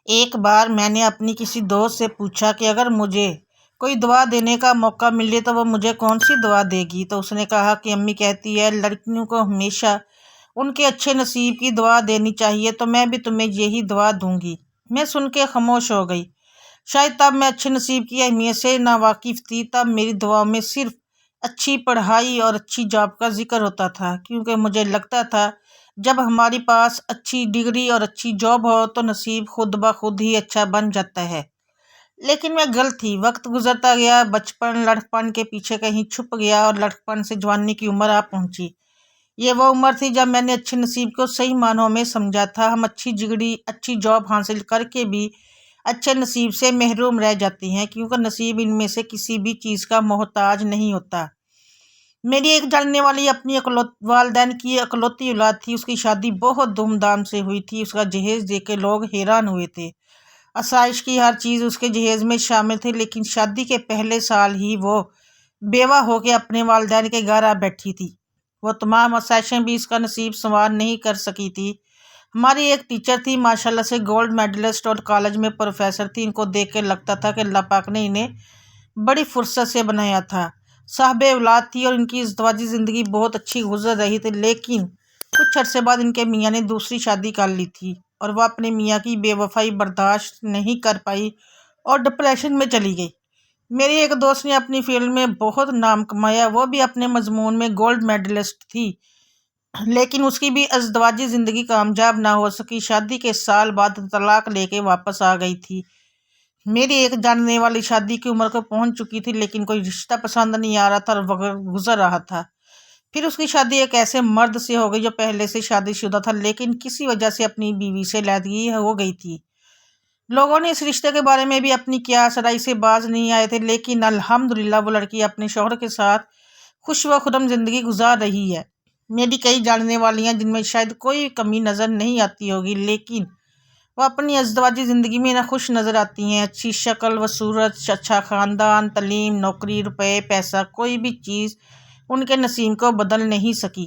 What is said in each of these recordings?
ایک بار میں نے اپنی کسی دوست سے پوچھا کہ اگر مجھے کوئی دعا دینے کا موقع ملے تو وہ مجھے کون سی دعا دے گی، تو اس نے کہا کہ امی کہتی ہے لڑکیوں کو ہمیشہ ان کے اچھے نصیب کی دعا دینی چاہیے، تو میں بھی تمہیں یہی دعا دوں گی۔ میں سن کے خاموش ہو گئی۔ شاید تب میں اچھے نصیب کی اہمیت سے ناواقف تھی۔ تب میری دعاؤں میں صرف اچھی پڑھائی اور اچھی جاب کا ذکر ہوتا تھا، کیونکہ مجھے لگتا تھا جب ہمارے پاس اچھی ڈگری اور اچھی جاب ہو تو نصیب خود بخود ہی اچھا بن جاتا ہے۔ لیکن میں غلط تھی۔ وقت گزرتا گیا، بچپن لڑکپن کے پیچھے کہیں چھپ گیا اور لڑکپن سے جوانی کی عمر آ پہنچی۔ یہ وہ عمر تھی جب میں نے اچھے نصیب کو صحیح معنوں میں سمجھا تھا۔ ہم اچھی ڈگری، اچھی جاب حاصل کر کے بھی اچھے نصیب سے محروم رہ جاتی ہیں، کیونکہ نصیب ان میں سے کسی بھی چیز کا محتاج نہیں ہوتا۔ میری ایک جاننے والی اپنی والدین کی اکلوتی اولاد تھی۔ اس کی شادی بہت دھوم دھام سے ہوئی تھی۔ اس کا جہیز دیکھ کے لوگ حیران ہوئے تھے۔ آسائش کی ہر چیز اس کے جہیز میں شامل تھی، لیکن شادی کے پہلے سال ہی وہ بیوہ ہو کے اپنے والدین کے گھر آ بیٹھی تھی۔ وہ تمام آسائشیں بھی اس کا نصیب سنوار نہیں کر سکی تھی۔ ہماری ایک ٹیچر تھی، ماشاءاللہ سے گولڈ میڈلسٹ اور کالج میں پروفیسر تھی۔ ان کو دیکھ کے لگتا تھا کہ اللہ پاک نے انہیں بڑی فرصت سے بنایا تھا۔ صاحب اولاد تھی اور ان کی ازدواجی زندگی بہت اچھی گزر رہی تھی، لیکن کچھ عرصے بعد ان کے میاں نے دوسری شادی کر لی تھی اور وہ اپنے میاں کی بے وفائی برداشت نہیں کر پائی اور ڈپریشن میں چلی گئی۔ میری ایک دوست نے اپنی فیلڈ میں بہت نام کمایا، وہ بھی اپنے مضمون میں گولڈ میڈلسٹ تھی، لیکن اس کی بھی ازدواجی زندگی کامیاب نہ ہو سکی۔ شادی کے سال بعد طلاق لے کے واپس آ گئی تھی۔ میری ایک جاننے والی شادی کی عمر کو پہنچ چکی تھی، لیکن کوئی رشتہ پسند نہیں آ رہا تھا اور وقت گزر رہا تھا۔ پھر اس کی شادی ایک ایسے مرد سے ہو گئی جو پہلے سے شادی شدہ تھا، لیکن کسی وجہ سے اپنی بیوی سے علیحدگی ہو گئی تھی۔ لوگوں نے اس رشتے کے بارے میں بھی اپنی قیاس رائی سے باز نہیں آئے تھے، لیکن الحمدللہ وہ لڑکی اپنے شوہر کے ساتھ خوش و خرم زندگی گزار رہی ہے۔ میری کئی جاننے والیاں جن میں شاید کوئی کمی نظر نہیں آتی ہوگی، لیکن وہ اپنی ازدواجی زندگی میں نہ خوش نظر آتی ہیں۔ اچھی شکل و صورت، اچھا خاندان، تعلیم، نوکری، روپے، پیسہ، کوئی بھی چیز ان کے نصیب کو بدل نہیں سکی،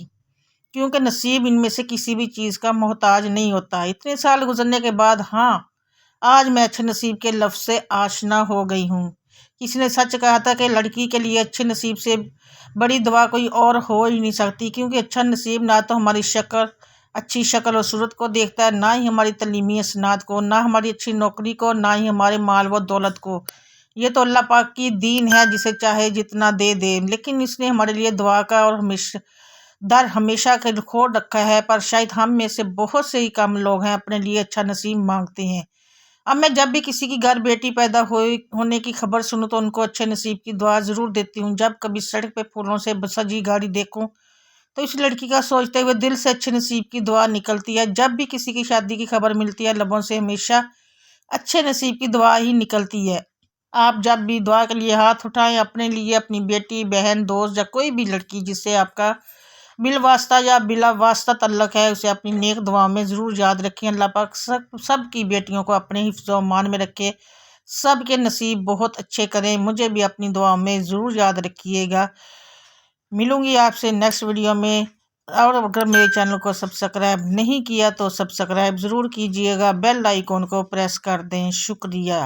کیونکہ نصیب ان میں سے کسی بھی چیز کا محتاج نہیں ہوتا۔ اتنے سال گزرنے کے بعد ہاں، آج میں اچھے نصیب کے لفظ سے آشنا ہو گئی ہوں۔ کسی نے سچ کہا تھا کہ لڑکی کے لیے اچھے نصیب سے بڑی دعا کوئی اور ہو ہی نہیں سکتی، کیونکہ اچھا نصیب نہ تو ہماری اچھی شکل و صورت کو دیکھتا ہے، نہ ہی ہماری تعلیمی اسناد کو، نہ ہماری اچھی نوکری کو، نہ ہی ہمارے مال و دولت کو۔ یہ تو اللہ پاک کی دین ہے، جسے چاہے جتنا دے دے، لیکن اس نے ہمارے لیے دعا کا اور ہمیشہ کے کھول رکھا ہے۔ پر شاید ہم میں سے بہت سے ہی کم لوگ ہیں اپنے لیے اچھا نصیب مانگتے ہیں۔ اب میں جب بھی کسی کی گھر بیٹی پیدا ہونے کی خبر سنوں تو ان کو اچھے نصیب کی دعا ضرور دیتی ہوں۔ جب کبھی سڑک پہ پھولوں سے سجی گاڑی دیکھوں تو اس لڑکی کا سوچتے ہوئے دل سے اچھے نصیب کی دعا نکلتی ہے۔ جب بھی کسی کی شادی کی خبر ملتی ہے لبوں سے ہمیشہ اچھے نصیب کی دعا ہی نکلتی ہے۔ آپ جب بھی دعا کے لیے ہاتھ اٹھائیں، اپنے لیے، اپنی بیٹی، بہن، دوست یا کوئی بھی لڑکی جس سے آپ کا بالواسطہ یا بلا واسطہ تعلق ہے، اسے اپنی نیک دعاؤں میں ضرور یاد رکھیں۔ اللہ پاک سب کی بیٹیوں کو اپنے حفظ و امان میں رکھے، سب کے نصیب بہت اچھے کریں۔ مجھے بھی اپنی دعاؤں میں ضرور یاد رکھیے گا۔ ملوں گی آپ سے نیکسٹ ویڈیو میں، اور اگر میرے چینل کو سبسکرائب نہیں کیا تو سبسکرائب ضرور کیجیے گا، بیل آئیکن کو پریس کر دیں۔ شکریہ۔